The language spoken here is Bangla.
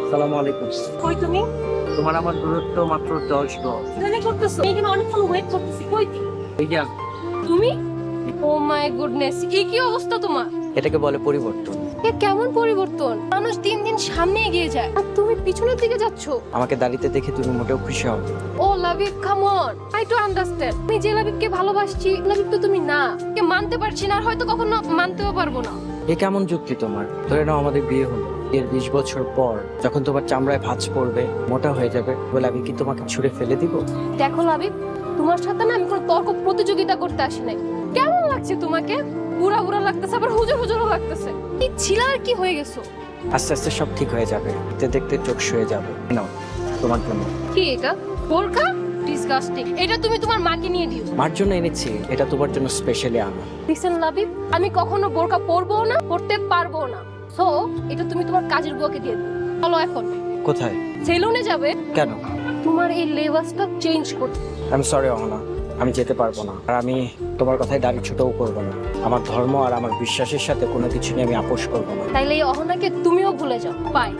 আসসালামু আলাইকুম। কই তুমি? তোমার আমার দূরত্ব মাত্র 10 গজ। এখানে করতেছো? এখানে অনেকক্ষণ ওয়েট করতেছি। কই এই যে তুমি? ও মাই গুডনেস, কি অবস্থা তোমার? এটাকে বলে পরিবর্তন। এ কেমন পরিবর্তন? মানুষ দিন দিন সামনে এগিয়ে যায় আর তুমি পিছনের দিকে যাচ্ছ। আমাকে দাঁড়িয়ে দেখে তুমি মোটেও খুশি হও না। ও Labib, come on, I to understand. আমি যে লাভিবকে ভালোবাসছি, লাভিব তো তুমি না। কে মানতে পারছি না, আর হয়তো কখনো মানতেও পারবো না। এ কেমন যুক্তি তোমার? ধরে নাও আমাদের বিয়ে হলো, এর 20 বছর পর যখন তোমার চামড়ায় ভাঁজ পড়বে, মোটা হয়ে যাবে, বলে আমি কি তোমাকে ছুঁড়ে ফেলে দিব? দেখো লাভিব, তোমার সাথে না আমি কোনো তর্ক প্রতিযোগিতা করতে আসি নাই। কেমন লাগছে তোমাকে? বুড়া বুড়া লাগতেছে, আবার হুজুর হুজুরও লাগতেছে। কি ছিল আর কি হয়ে গেছো? আস্তে আস্তে সব ঠিক হয়ে যাবে, দেখতে দেখতে চোখ শুয়ে যাবে। নাও তোমার জন্য। কি এটা? বোরকা? ডিসগাস্টিং। এটা তুমি তোমার মাকে নিয়ে দিও। মার জন্য এনেছি, এটা তোমার জন্য স্পেশালি আনা। লিসেন লাভিব, আমি কখনো বোরকা পরবো না, পরতে পারবো না। সো এটা তুমি তোমার কাজের বুয়াকে দিয়ে দিও। চলো এখন কোথায়? সেলুনে যাবে। কেন? তোমার এই লেবাসটা চেঞ্জ করতে। আমি সরি অহনা, আমি যেতে পারবো না। আর আমি তোমার কথায় দাড়ি ছোটও করবো না। আমার ধর্ম আর আমার বিশ্বাসের সাথে কোনো কিছু নিয়ে আমি আপোষ করবো না। তাইলে এই অহনাকে তুমিও ভুলে যাও। বাই।